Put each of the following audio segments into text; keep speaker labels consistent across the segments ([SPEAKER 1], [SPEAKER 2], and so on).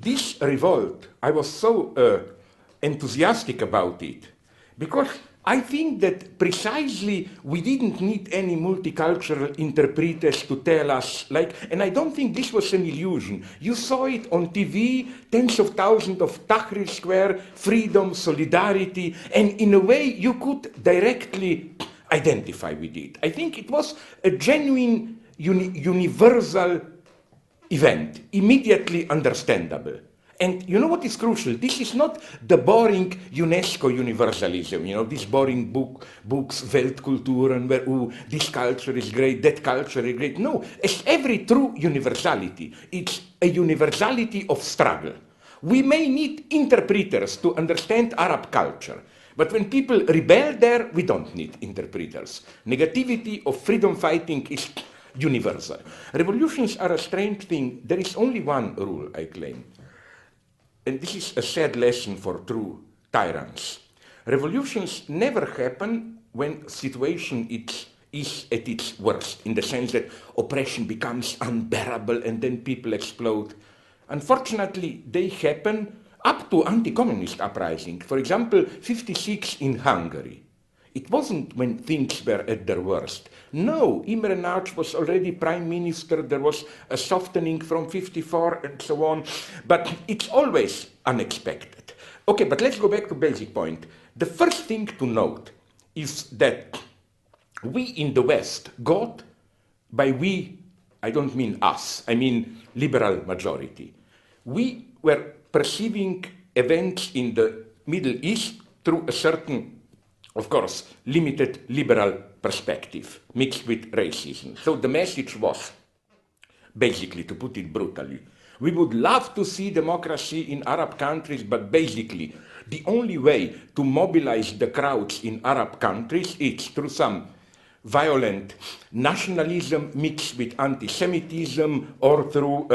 [SPEAKER 1] this revolt, I was so enthusiastic about it because I think that precisely we didn't need any multicultural interpreters to tell us, like, and I don't think this was an illusion. You saw it on TV, tens of thousands of Tahrir Square, freedom, solidarity, and in a way you could directly identify with it. I think it was a genuine, universal event, immediately understandable. And you know what is crucial? This is not the boring UNESCO universalism, you know, these boring books, Weltkulturen, where, oh, this culture is great, that culture is great. No, as every true universality, it's a universality of struggle. We may need interpreters to understand Arab culture, but when people rebel there, we don't need interpreters. Negativity of freedom fighting is universal. Revolutions are a strange thing. There is only one rule, I claim. And this is a sad lesson for true tyrants. Revolutions never happen when situation is at its worst, in the sense that oppression becomes unbearable and then people explode. Unfortunately, they happen up to anti-communist uprising. For example, 56 in Hungary. It wasn't when things were at their worst. No, Imre Nagy was already prime minister, there was a softening from 54 and so on, but it's always unexpected. Okay, but let's go back to basic point. The first thing to note is that we in the West got, by we, I don't mean us, I mean liberal majority. We were perceiving events in the Middle East through a certain, of course, limited liberal perspective mixed with racism. So the message was, basically, to put it brutally, we would love to see democracy in Arab countries, but basically, the only way to mobilize the crowds in Arab countries is through some violent nationalism mixed with anti-Semitism or through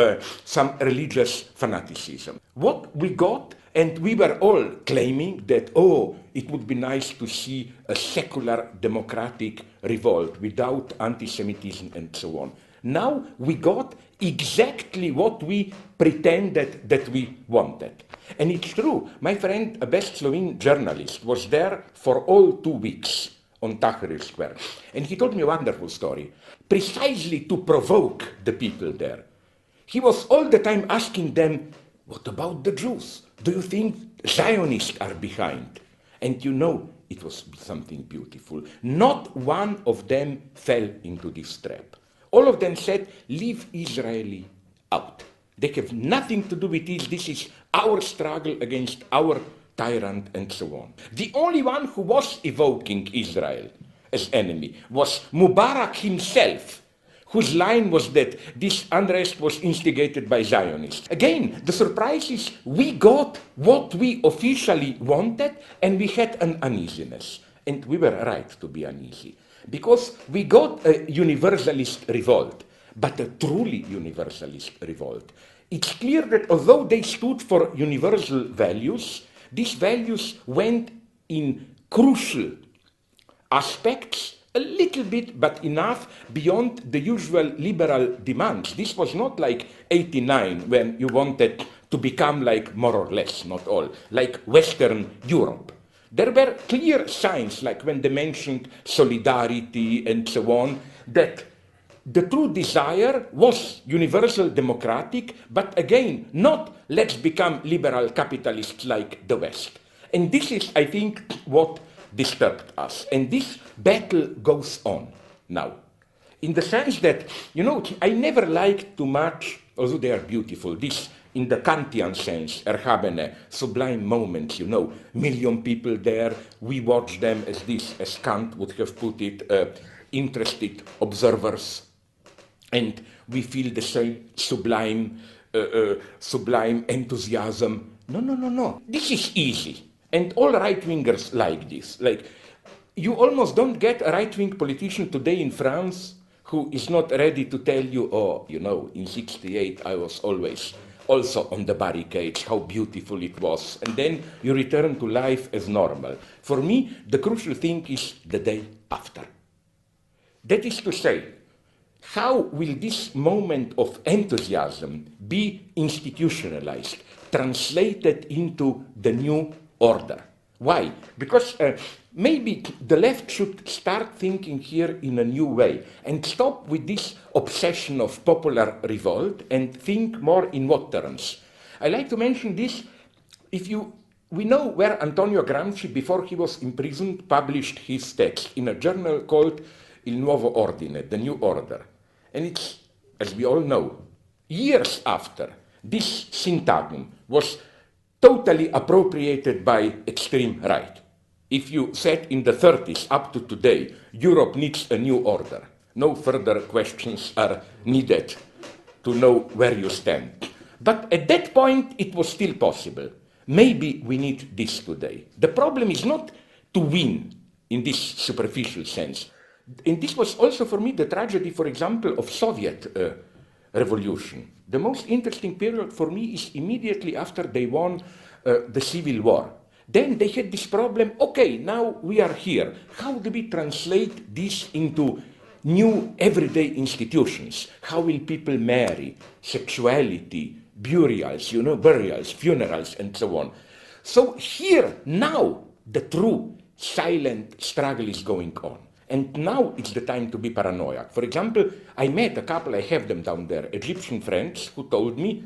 [SPEAKER 1] some religious fanaticism. What we got, and we were all claiming that, oh, it would be nice to see a secular democratic revolt without anti-Semitism and so on. Now we got exactly what we pretended that we wanted. And it's true, my friend, a best Slovene journalist, was there for all 2 weeks on Tahrir Square. And he told me a wonderful story, precisely to provoke the people there. He was all the time asking them, what about the Jews? Do you think Zionists are behind? And you know, it was something beautiful. Not one of them fell into this trap. All of them said, leave Israeli out. They have nothing to do with this. This is our struggle against our tyrant and so on. The only one who was evoking Israel as enemy was Mubarak himself, whose line was that this unrest was instigated by Zionists. Again, the surprise is we got what we officially wanted and we had an uneasiness. And we were right to be uneasy. Because we got a universalist revolt, but a truly universalist revolt. It's clear that although they stood for universal values, these values went in crucial aspects a little bit, but enough beyond the usual liberal demands. This was not like 89 when you wanted to become like more or less, not all, like Western Europe. There were clear signs, like when they mentioned solidarity and so on, that the true desire was universal democratic, but again, not let's become liberal capitalists like the West. And this is, I think, what disturbed us. And this battle goes on now. In the sense that, you know, I never liked too much, although they are beautiful, this, in the Kantian sense, erhabene, sublime moments, you know, million people there, we watch them as this, as Kant would have put it, interested observers, and we feel the same sublime enthusiasm. No. This is easy. And all right-wingers like this. Like, you almost don't get a right-wing politician today in France who is not ready to tell you, oh, you know, in 68 I was always also on the barricades, how beautiful it was. And then you return to life as normal. For me, the crucial thing is the day after. That is to say, how will this moment of enthusiasm be institutionalized, translated into the new order. Why? Because maybe the left should start thinking here in a new way and stop with this obsession of popular revolt and think more in what terms. I like to mention this. We know where Antonio Gramsci, before he was imprisoned, published his text in a journal called Il Nuovo Ordine, the New Order. And it's, as we all know, years after this syntagm was totally appropriated by extreme right. If you said in the 30s up to today, Europe needs a new order, no further questions are needed to know where you stand. But at that point, it was still possible. Maybe we need this today. The problem is not to win in this superficial sense. And this was also for me the tragedy, for example, of Soviet revolution. The most interesting period for me is immediately after they won the Civil War. Then they had this problem, okay, now we are here. How do we translate this into new everyday institutions? How will people marry? Sexuality, burials, burials, funerals, and so on. So here, now, the true silent struggle is going on. And now it's the time to be paranoid. For example, I met a couple, I have them down there, Egyptian friends who told me,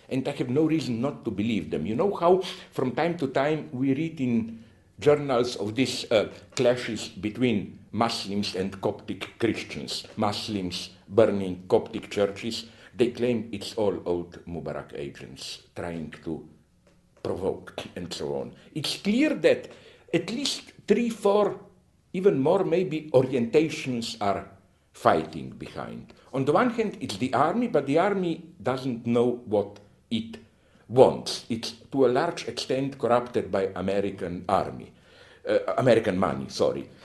[SPEAKER 1] and I have no reason not to believe them. You know how from time to time we read in journals of these clashes between Muslims and Coptic Christians, Muslims burning Coptic churches. They claim it's all old Mubarak agents trying to provoke and so on. It's clear that at least 3, 4, even more maybe orientations are fighting behind. On the one hand, it's the army, but the army doesn't know what it wants. It's to a large extent corrupted by American money.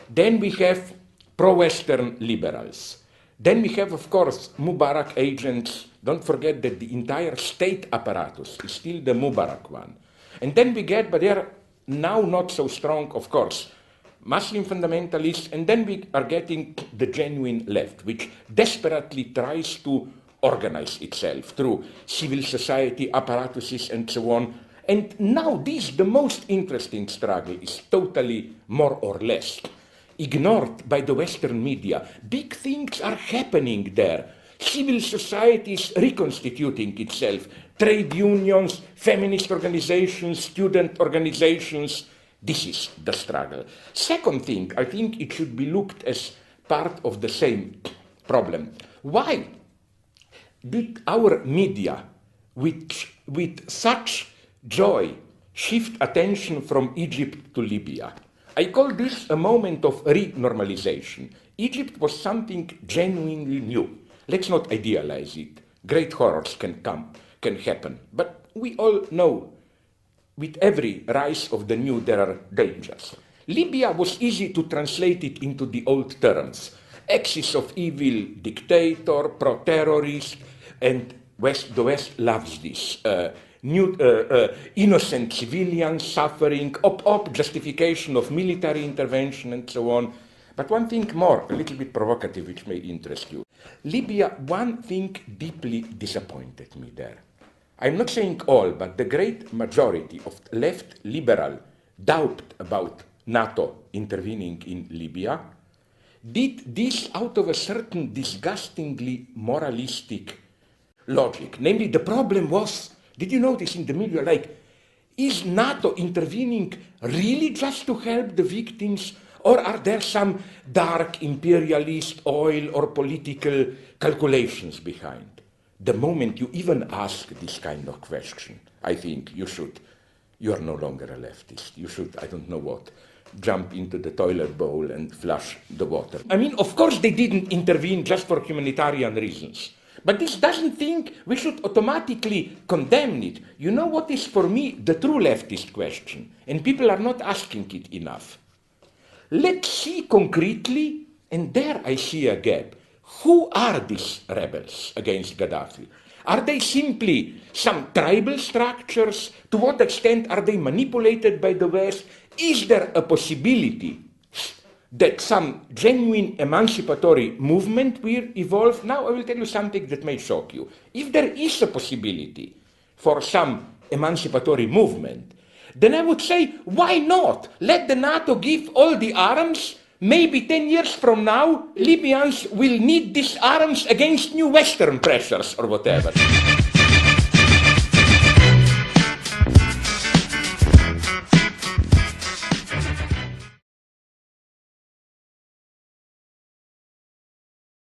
[SPEAKER 1] Then we have pro-Western liberals. Then we have, of course, Mubarak agents. Don't forget that the entire state apparatus is still the Mubarak one. And then we get, but they are now not so strong, of course, Muslim fundamentalists, and then we are getting the genuine left, which desperately tries to organize itself through civil society apparatuses and so on. And now the most interesting struggle is totally more or less ignored by the Western media. Big things are happening there. Civil society is reconstituting itself. Trade unions, feminist organizations, student organizations. This is the struggle. Second thing, I think it should be looked as part of the same problem. Why did our media, with such joy, shift attention from Egypt to Libya? I call this a moment of renormalization. Egypt was something genuinely new. Let's not idealize it. Great horrors can happen. But we all know with every rise of the new there are dangers. Libya was easy to translate it into the old terms. Axis of evil, dictator, pro-terrorist, and the West loves this. Innocent civilians suffering, justification of military intervention and so on. But one thing more, a little bit provocative, which may interest you. Libya, one thing deeply disappointed me there. I'm not saying all, but the great majority of left liberal doubt about NATO intervening in Libya did this out of a certain disgustingly moralistic logic. Namely, the problem was, did you notice in the media, like, is NATO intervening really just to help the victims, or are there some dark imperialist oil or political calculations behind? The moment you even ask this kind of question, I think you are no longer a leftist. You should, I don't know what, jump into the toilet bowl and flush the water. I mean, of course they didn't intervene just for humanitarian reasons. But this doesn't think we should automatically condemn it. You know what is for me the true leftist question? And people are not asking it enough. Let's see concretely, and there I see a gap. Who are these rebels against Gaddafi? Are they simply some tribal structures? To what extent are they manipulated by the West? Is there a possibility that some genuine emancipatory movement will evolve? Now I will tell you something that may shock you. If there is a possibility for some emancipatory movement, then I would say, why not? Let the NATO give all the arms. Maybe 10 years from now, Libyans will need these arms against new Western pressures or whatever.